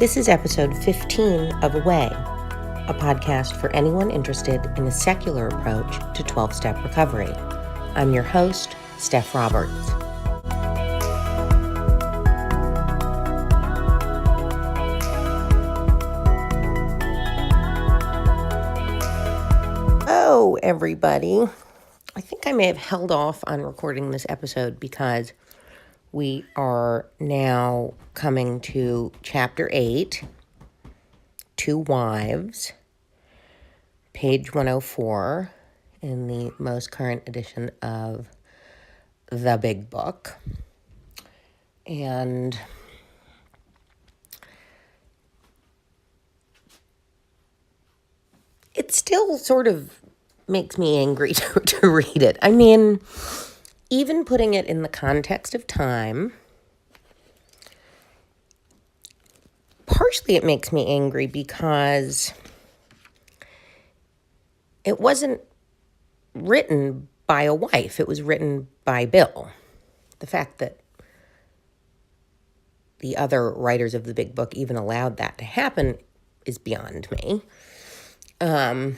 This is episode 15 of Away, a podcast for anyone interested in a secular approach to 12-step recovery. I'm your host, Steph Roberts. Oh, everybody. I think I may have held off on recording this episode because we are now coming to Chapter 8, Two Wives, page 104 in the most current edition of the Big Book. And it still sort of makes me angry to read it. I mean, even putting it in the context of time, partially it makes me angry because it wasn't written by a wife. It was written by Bill. The fact that the other writers of the Big Book even allowed that to happen is beyond me. And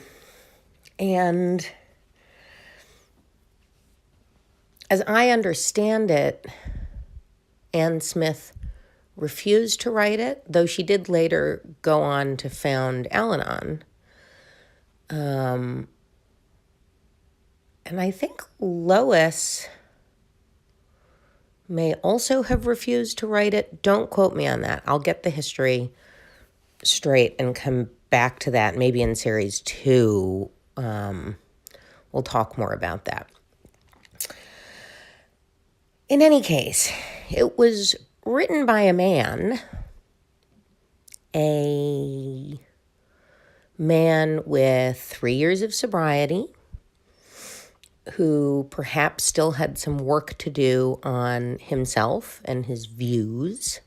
as I understand it, Anne Smith refused to write it, though she did later go on to found Al-Anon. And I think Lois may also have refused to write it. Don't quote me on that. I'll get the history straight and come back to that. Maybe in series 2, we'll talk more about that. In any case, it was written by a man with 3 years of sobriety, who perhaps still had some work to do on himself and his views.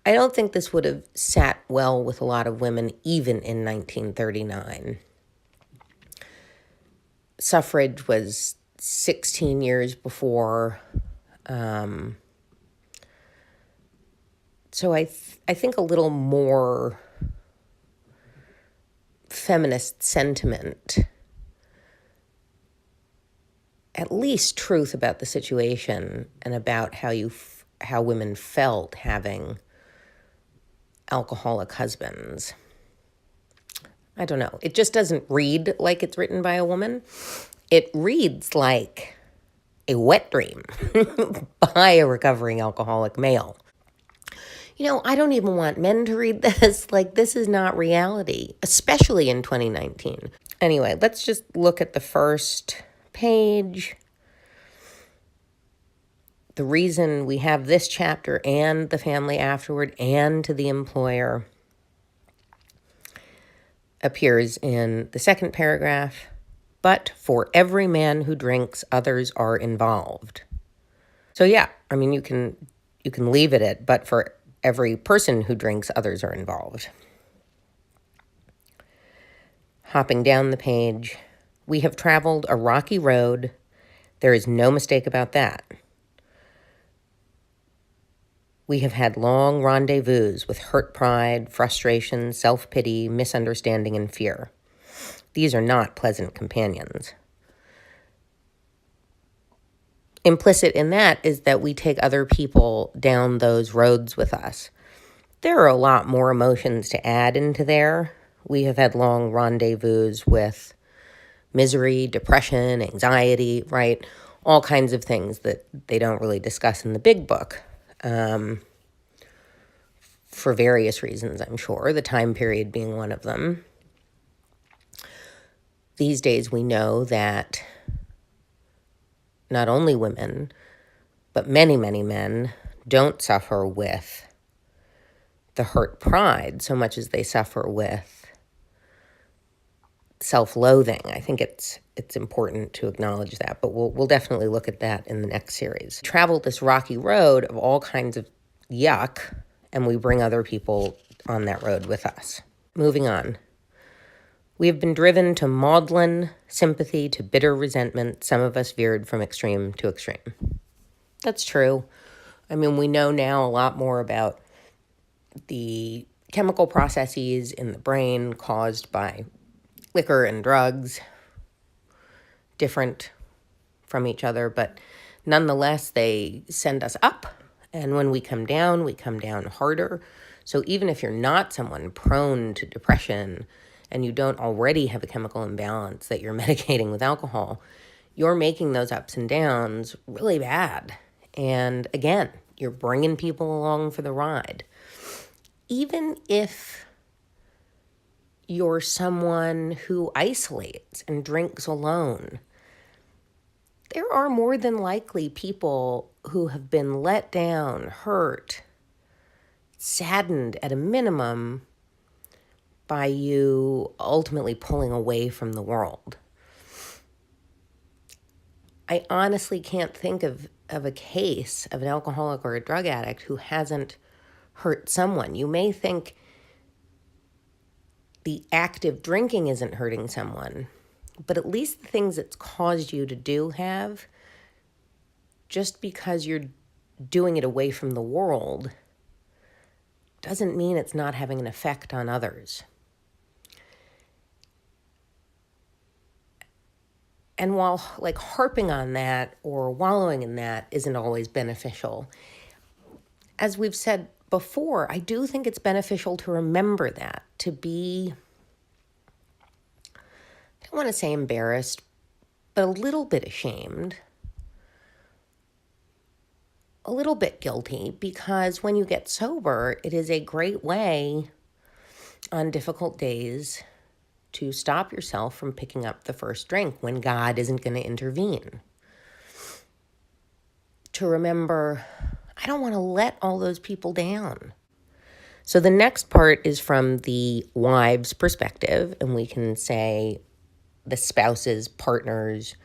I don't think this would have sat well with a lot of women, even in 1939. Suffrage was 16 years before. So I think a little more feminist sentiment, at least truth about the situation and about how women felt having alcoholic husbands. I don't know. It just doesn't read like it's written by a woman. It reads like a wet dream by a recovering alcoholic male. You know, I don't even want men to read this. Like, this is not reality, especially in 2019. Anyway, let's just look at the first page. The reason we have this chapter and the family afterward and to the employer appears in the second paragraph. But for every man who drinks, others are involved. So yeah, I mean, you can leave it at, but for every person who drinks, others are involved. Hopping down the page, we have traveled a rocky road. There is no mistake about that. We have had long rendezvous with hurt pride, frustration, self-pity, misunderstanding, and fear. These are not pleasant companions. Implicit in that is that we take other people down those roads with us. There are a lot more emotions to add into there. We have had long rendezvous with misery, depression, anxiety, right? All kinds of things that they don't really discuss in the Big Book. For various reasons, I'm sure, the time period being one of them. These days we know that not only women, but many, many men don't suffer with the hurt pride so much as they suffer with self-loathing. I think it's important to acknowledge that, but we'll definitely look at that in the next series. Travel this rocky road of all kinds of yuck, and we bring other people on that road with us. Moving on. We have been driven to maudlin sympathy, to bitter resentment. Some of us veered from extreme to extreme. That's true. I mean, we know now a lot more about the chemical processes in the brain caused by liquor and drugs, different from each other, but nonetheless, they send us up. And when we come down harder. So even if you're not someone prone to depression and you don't already have a chemical imbalance that you're medicating with alcohol, you're making those ups and downs really bad. And again, you're bringing people along for the ride. Even if you're someone who isolates and drinks alone, there are more than likely people who have been let down, hurt, saddened at a minimum by you ultimately pulling away from the world. I honestly can't think of a case of an alcoholic or a drug addict who hasn't hurt someone. You may think the act of drinking isn't hurting someone, but at least the things it's caused you to do have. Just because you're doing it away from the world doesn't mean it's not having an effect on others. And while harping on that or wallowing in that isn't always beneficial, as we've said before, I do think it's beneficial to remember that, to be, I don't want to say embarrassed, but a little bit ashamed, a little bit guilty, because when you get sober, it is a great way on difficult days to stop yourself from picking up the first drink when God isn't going to intervene. To remember, I don't want to let all those people down. So the next part is from the wife's perspective, and we can say the spouse's, partner's,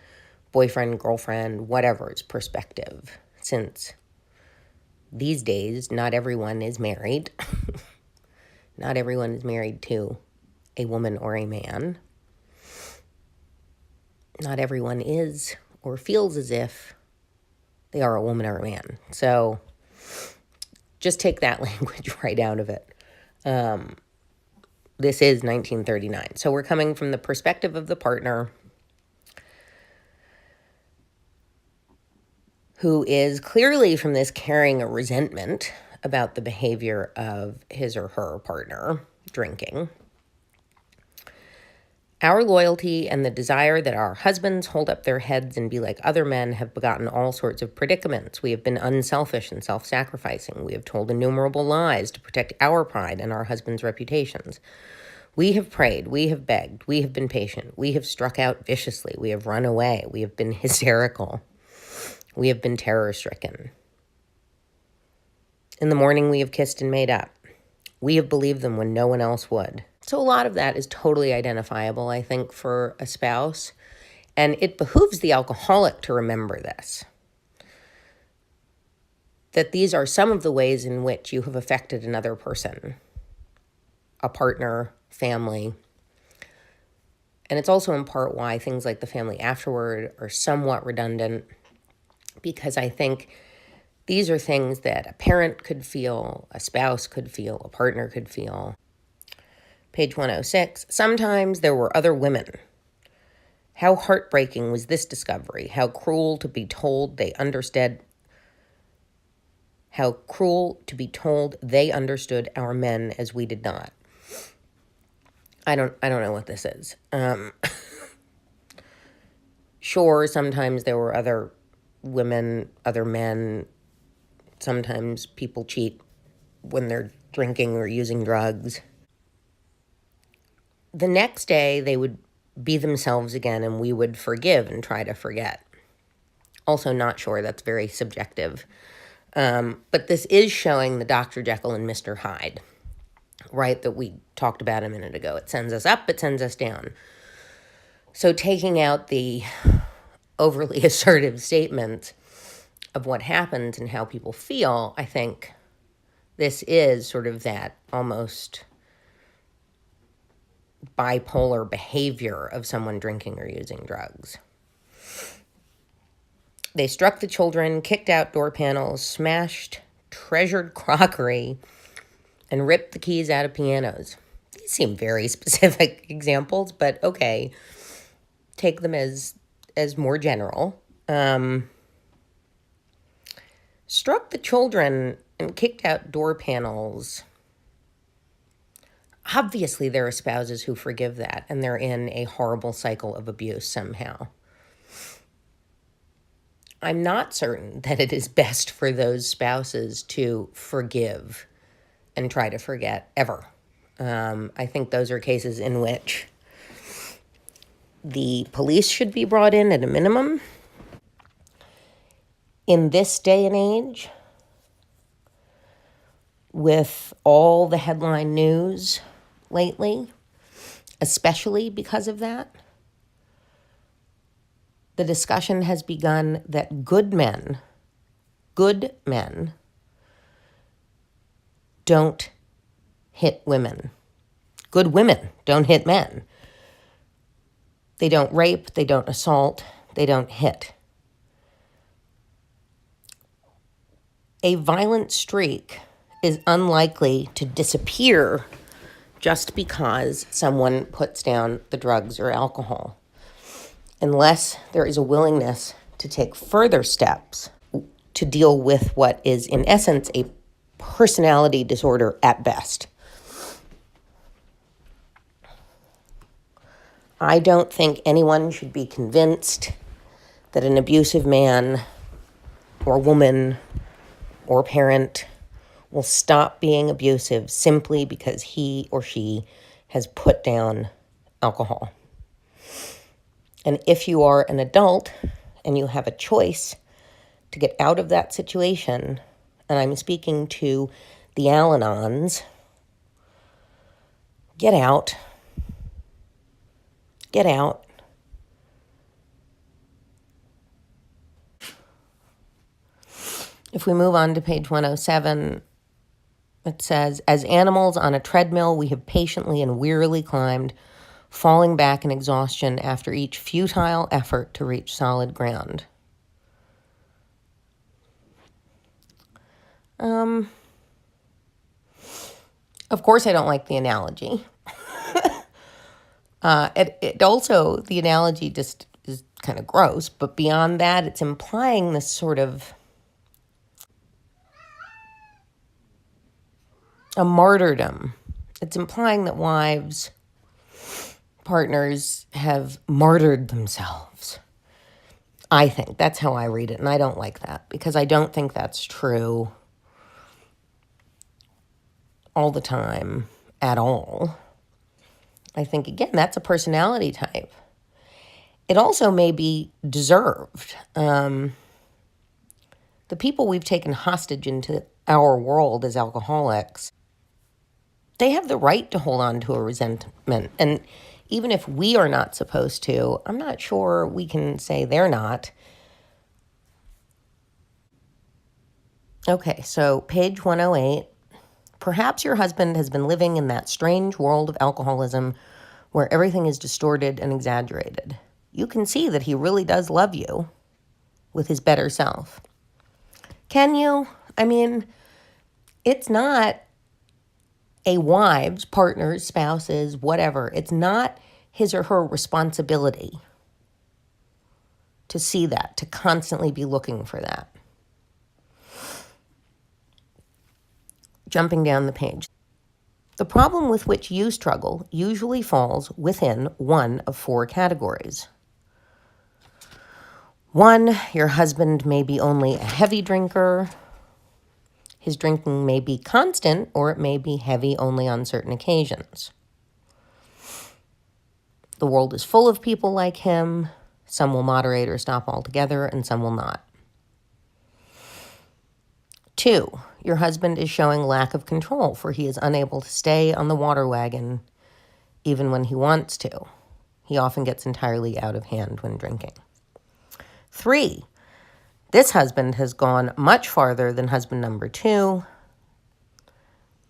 boyfriend, girlfriend, whatever's perspective, since these days not everyone is married. Not everyone is married to a woman or a man. Not everyone is or feels as if they are a woman or a man. So just take that language right out of it. This is 1939. So we're coming from the perspective of the partner who is clearly from this carrying a resentment about the behavior of his or her partner drinking. Our loyalty and the desire that our husbands hold up their heads and be like other men have begotten all sorts of predicaments. We have been unselfish and self-sacrificing. We have told innumerable lies to protect our pride and our husbands' reputations. We have prayed. We have begged. We have been patient. We have struck out viciously. We have run away. We have been hysterical. We have been terror-stricken. In the morning, we have kissed and made up. We have believed them when no one else would. So a lot of that is totally identifiable, I think, for a spouse. And it behooves the alcoholic to remember this. That these are some of the ways in which you have affected another person, a partner, family. And it's also in part why things like the family afterward are somewhat redundant, because I think these are things that a parent could feel, a spouse could feel, a partner could feel. Page 106, sometimes there were other women. How heartbreaking was this discovery? How cruel to be told they understood. How cruel to be told they understood our men as we did not. I don't know what this is. Sure, sometimes there were other women, other men. Sometimes people cheat when they're drinking or using drugs. The next day, they would be themselves again, and we would forgive and try to forget. Also not sure, that's very subjective. But this is showing the Dr. Jekyll and Mr. Hyde, right, that we talked about a minute ago. It sends us up, it sends us down. So taking out the overly assertive statement of what happens and how people feel, I think this is sort of that almost bipolar behavior of someone drinking or using drugs. They struck the children, kicked out door panels, smashed treasured crockery, and rip the keys out of pianos. These seem very specific examples, but okay. Take them as more general. Struck the children and kicked out door panels. Obviously, there are spouses who forgive that, and they're in a horrible cycle of abuse somehow. I'm not certain that it is best for those spouses to forgive and try to forget ever. I think those are cases in which the police should be brought in at a minimum. In this day and age, with all the headline news lately, especially because of that, the discussion has begun that good men don't hit women. Good women don't hit men. They don't rape, they don't assault, they don't hit. A violent streak is unlikely to disappear just because someone puts down the drugs or alcohol, unless there is a willingness to take further steps to deal with what is, in essence, a personality disorder at best. I don't think anyone should be convinced that an abusive man or woman or parent will stop being abusive simply because he or she has put down alcohol. And if you are an adult and you have a choice to get out of that situation, and I'm speaking to the Al-Anons, get out. Get out. If we move on to page 107, it says, as animals on a treadmill, we have patiently and wearily climbed, falling back in exhaustion after each futile effort to reach solid ground. Of course, I don't like the analogy. It also, the analogy just is kind of gross, but beyond that, it's implying this sort of a martyrdom. It's implying that wives, partners have martyred themselves. I think that's how I read it, and I don't like that because I don't think that's true all the time at all. I think, again, that's a personality type. It also may be deserved. The people we've taken hostage into our world as alcoholics, they have the right to hold on to a resentment. And even if we are not supposed to, I'm not sure we can say they're not. Okay, so page 108. Perhaps your husband has been living in that strange world of alcoholism where everything is distorted and exaggerated. You can see that he really does love you with his better self. Can you? I mean, it's not a wife's, partner's, spouse's, whatever. It's not his or her responsibility to see that, to constantly be looking for that. Jumping down the page. The problem with which you struggle usually falls within one of four categories. 1, your husband may be only a heavy drinker. His drinking may be constant, or it may be heavy only on certain occasions. The world is full of people like him. Some will moderate or stop altogether, and some will not. 2, your husband is showing lack of control, for he is unable to stay on the water wagon even when he wants to. He often gets entirely out of hand when drinking. 3, this husband has gone much farther than husband number 2.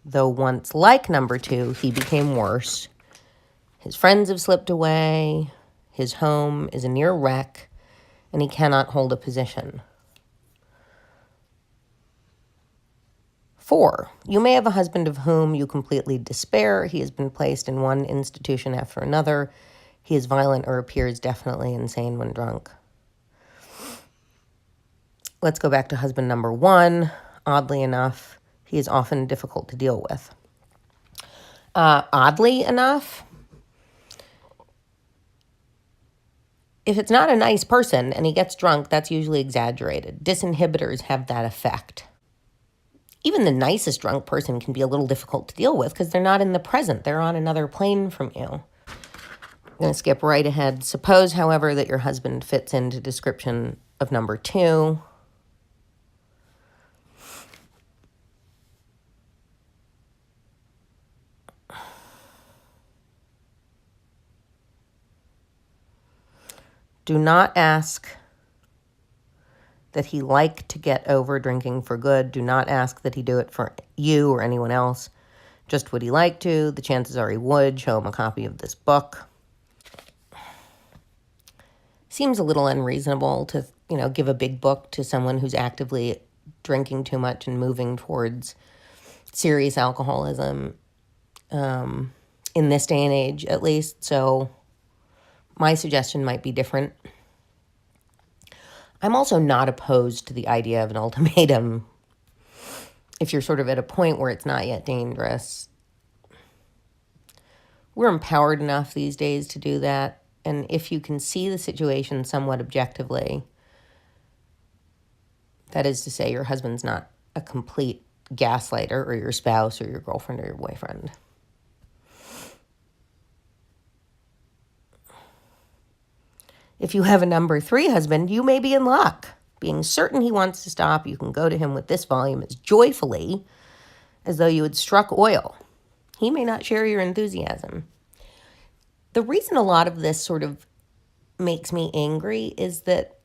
Though once like number 2, he became worse. His friends have slipped away. His home is a near wreck, and he cannot hold a position. 4, you may have a husband of whom you completely despair. He has been placed in one institution after another. He is violent or appears definitely insane when drunk. Let's go back to husband number 1. Oddly enough, he is often difficult to deal with. Oddly enough, if it's not a nice person and he gets drunk, that's usually exaggerated. Disinhibitors have that effect. Even the nicest drunk person can be a little difficult to deal with because they're not in the present. They're on another plane from you. I'm going to skip right ahead. Suppose, however, that your husband fits into description of number 2. Do not ask that he like to get over drinking for good. Do not ask that he do it for you or anyone else. Just would he like to? The chances are he would. Show him a copy of this book. Seems a little unreasonable to, give a big book to someone who's actively drinking too much and moving towards serious alcoholism, in this day and age, at least. So my suggestion might be different. I'm also not opposed to the idea of an ultimatum if you're sort of at a point where it's not yet dangerous. We're empowered enough these days to do that. And if you can see the situation somewhat objectively, that is to say your husband's not a complete gaslighter or your spouse or your girlfriend or your boyfriend. If you have a number 3 husband, you may be in luck. Being certain he wants to stop, you can go to him with this volume as joyfully as though you had struck oil. He may not share your enthusiasm. The reason a lot of this sort of makes me angry is that,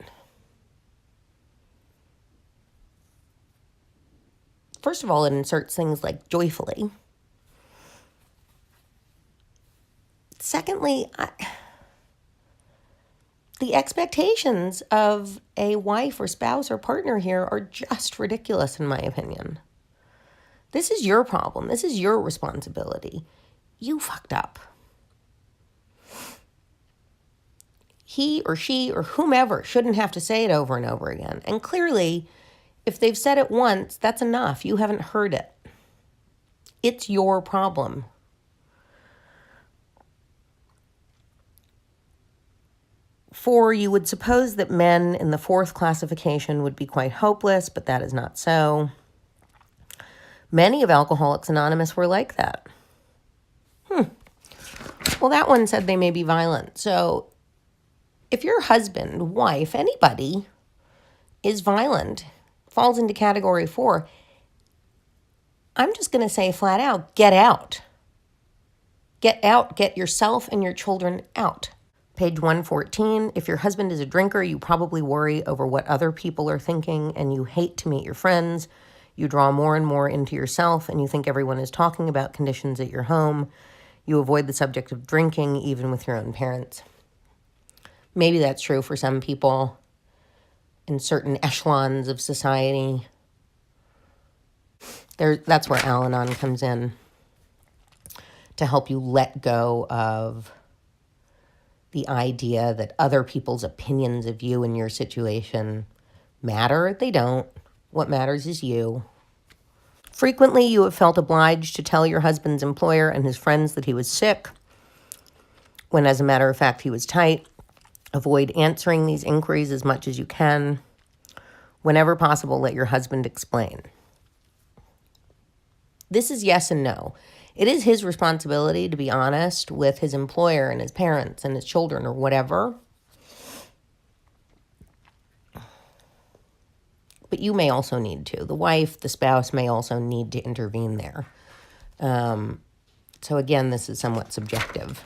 first of all, it inserts things like joyfully. Secondly, the expectations of a wife or spouse or partner here are just ridiculous, in my opinion. This is your problem. This is your responsibility. You fucked up. He or she or whomever shouldn't have to say it over and over again. And clearly, if they've said it once, that's enough. You haven't heard it. It's your problem. For you would suppose that men in the 4th classification would be quite hopeless, but that is not so. Many of Alcoholics Anonymous were like that. Well, that one said they may be violent. So if your husband, wife, anybody is violent, falls into category 4, I'm just going to say flat out, get out. Get out. Get yourself and your children out. Page 114, if your husband is a drinker, you probably worry over what other people are thinking and you hate to meet your friends. You draw more and more into yourself and you think everyone is talking about conditions at your home. You avoid the subject of drinking, even with your own parents. Maybe that's true for some people in certain echelons of society. That's where Al-Anon comes in, to help you let go of the idea that other people's opinions of you and your situation matter. They don't. What matters is you. Frequently, you have felt obliged to tell your husband's employer and his friends that he was sick, when as a matter of fact, he was tight. Avoid answering these inquiries as much as you can. Whenever possible, let your husband explain. This is yes and no. It is his responsibility to be honest with his employer and his parents and his children or whatever. But you may also need to. The wife, the spouse may also need to intervene there. So again, this is somewhat subjective.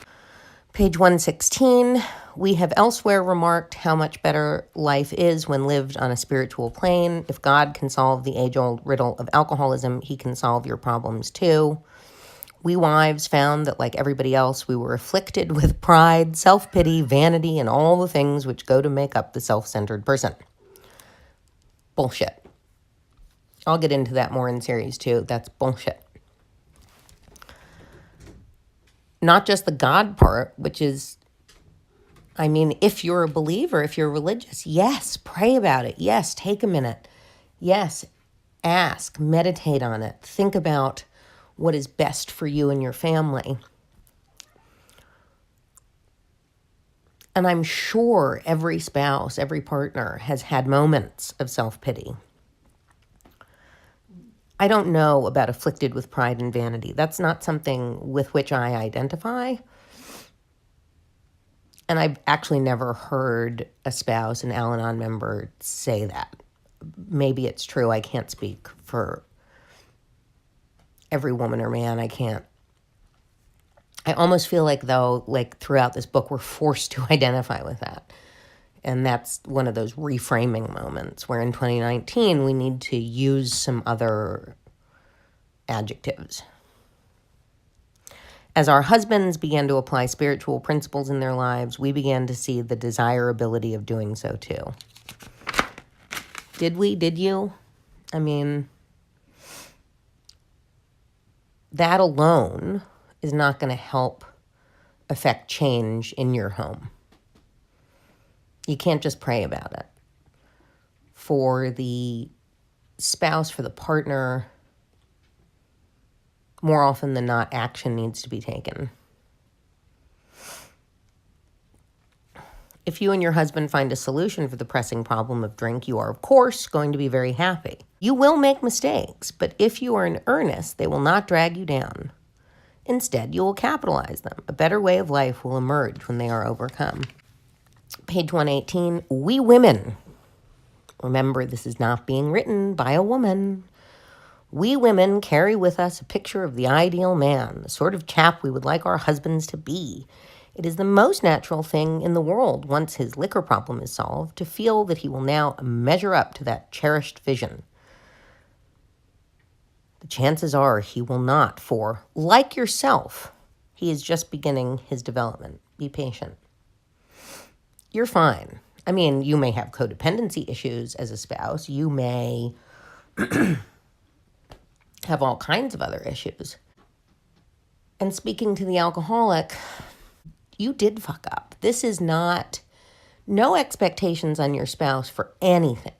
Page 116, we have elsewhere remarked how much better life is when lived on a spiritual plane. If God can solve the age-old riddle of alcoholism, he can solve your problems too. We wives found that, like everybody else, we were afflicted with pride, self-pity, vanity, and all the things which go to make up the self-centered person. Bullshit. I'll get into that more in series 2. That's bullshit. Not just the God part, which is, I mean, if you're a believer, if you're religious, yes, pray about it. Yes, take a minute. Yes, ask, meditate on it. Think about what is best for you and your family. And I'm sure every spouse, every partner has had moments of self-pity. I don't know about afflicted with pride and vanity. That's not something with which I identify. And I've actually never heard a spouse, an Al-Anon member, say that. Maybe it's true. I can't speak for every woman or man. I can't. I almost feel like, though, like throughout this book, we're forced to identify with that. And that's one of those reframing moments where in 2019, we need to use some other adjectives. As our husbands began to apply spiritual principles in their lives, we began to see the desirability of doing so too. Did we? Did you? I mean, that alone is not going to help affect change in your home. You can't just pray about it. For the spouse, for the partner, more often than not, action needs to be taken. If you and your husband find a solution for the pressing problem of drink, you are, of course, going to be very happy. You will make mistakes, but if you are in earnest, they will not drag you down. Instead, you will capitalize them. A better way of life will emerge when they are overcome. Page 118, we women. Remember, this is not being written by a woman. We women carry with us a picture of the ideal man, the sort of chap we would like our husbands to be. It is the most natural thing in the world, once his liquor problem is solved, to feel that he will now measure up to that cherished vision. The chances are he will not, for, like yourself, he is just beginning his development. Be patient. You're fine. I mean, you may have codependency issues as a spouse. You may have all kinds of other issues. And speaking to the alcoholic, you did fuck up. This is not, no expectations on your spouse for anything.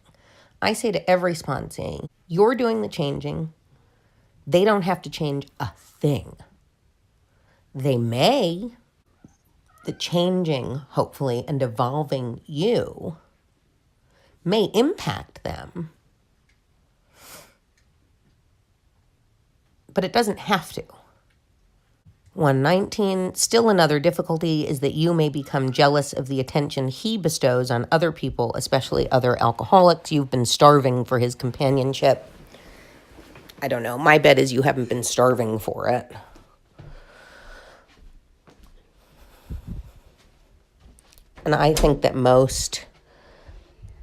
I say to every sponsee, you're doing the changing. They don't have to change a thing. They may, the changing, hopefully, and evolving you may impact them, but it doesn't have to. 119, still another difficulty is that you may become jealous of the attention he bestows on other people, especially other alcoholics. You've been starving for his companionship. I don't know. My bet is you haven't been starving for it. And I think that most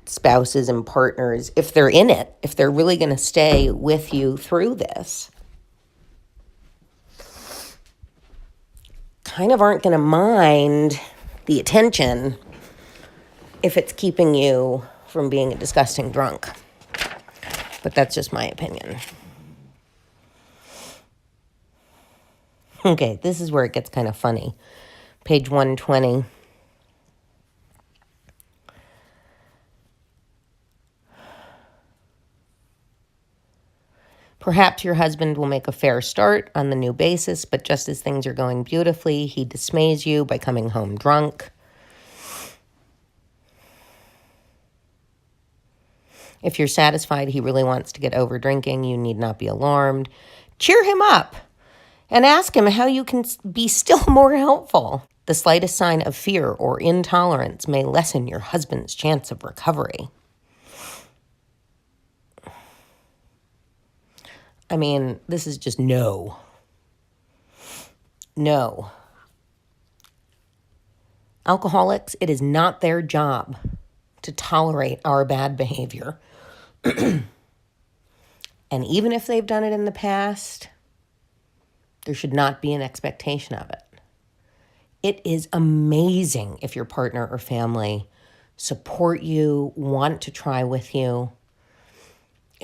spouses and partners, if they're in it, if they're really going to stay with you through this, kind of aren't going to mind the attention if it's keeping you from being a disgusting drunk. But that's just my opinion. Okay, this is where it gets kind of funny. Page 120. Perhaps your husband will make a fair start on the new basis, but just as things are going beautifully, he dismays you by coming home drunk. If you're satisfied he really wants to get over drinking, you need not be alarmed. Cheer him up and ask him how you can be still more helpful. The slightest sign of fear or intolerance may lessen your husband's chance of recovery. I mean, this is just no. No. Alcoholics, it is not their job to tolerate our bad behavior. And even if they've done it in the past, there should not be an expectation of it. It is amazing if your partner or family support you, want to try with you.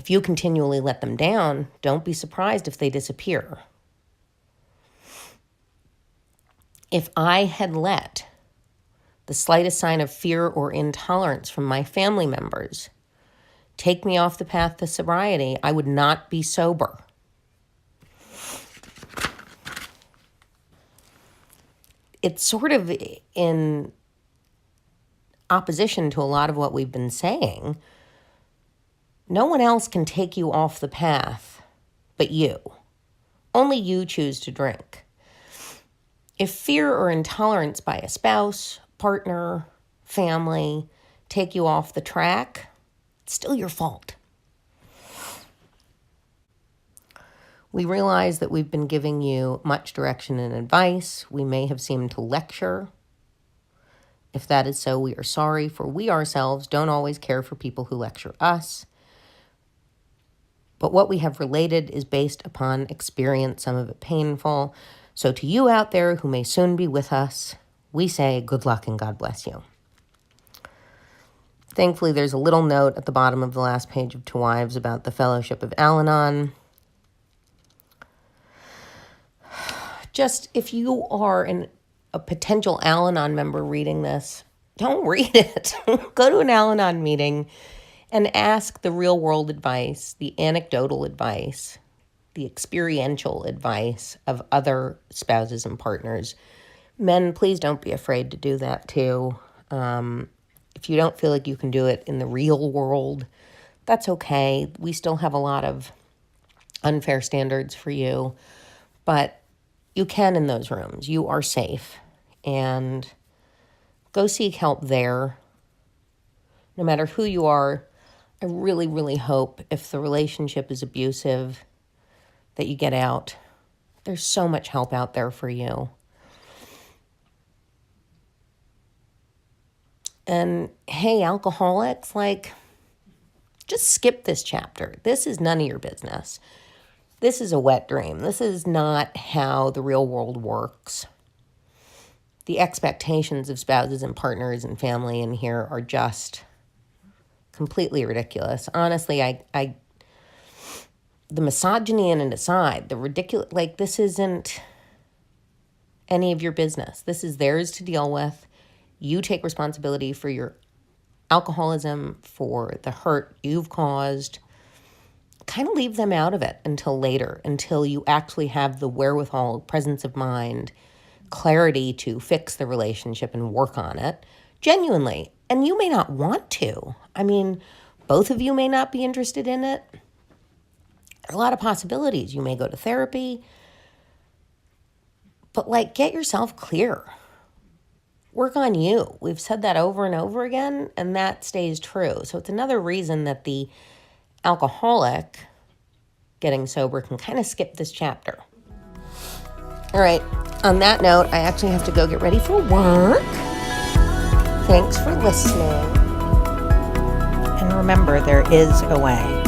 If you continually let them down, don't be surprised if they disappear. If I had let the slightest sign of fear or intolerance from my family members take me off the path to sobriety, I would not be sober. It's sort of in opposition to a lot of what we've been saying. No one else can take you off the path but you. Only you choose to drink. If fear or intolerance by a spouse, partner, family take you off the track, it's still your fault. We realize that we've been giving you much direction and advice. We may have seemed to lecture. If that is so, we are sorry, for we ourselves don't always care for people who lecture us. But what we have related is based upon experience, some of it painful. So to you out there who may soon be with us, we say good luck and God bless you. Thankfully, there's a little note at the bottom of the last page of To Wives about the Fellowship of Al-Anon. Just if you are a potential Al-Anon member reading this, don't read it. Go to an Al-Anon meeting and ask the real world advice, the anecdotal advice, the experiential advice of other spouses and partners. Men, please don't be afraid to do that too. If you don't feel like you can do it in the real world, that's okay. We still have a lot of unfair standards for you, but you can in those rooms. You are safe, and go seek help there. No matter who you are, I really, really hope if the relationship is abusive that you get out. There's so much help out there for you. And hey, alcoholics, just skip this chapter. This is none of your business. This is a wet dream. This is not how the real world works. The expectations of spouses and partners and family in here are just completely ridiculous. Honestly, the misogyny in it aside, the ridiculous, this isn't any of your business. This is theirs to deal with. You take responsibility for your alcoholism, for the hurt you've caused. Kind of leave them out of it until later, until you actually have the wherewithal, presence of mind, clarity to fix the relationship and work on it genuinely. And you may not want to. I mean, both of you may not be interested in it. There are a lot of possibilities. You may go to therapy, but get yourself clear. Work on you. We've said that over and over again, and that stays true. So it's another reason that the alcoholic getting sober can kind of skip this chapter. All right. On that note, I actually have to go get ready for work. Thanks for listening. And remember, there is a way.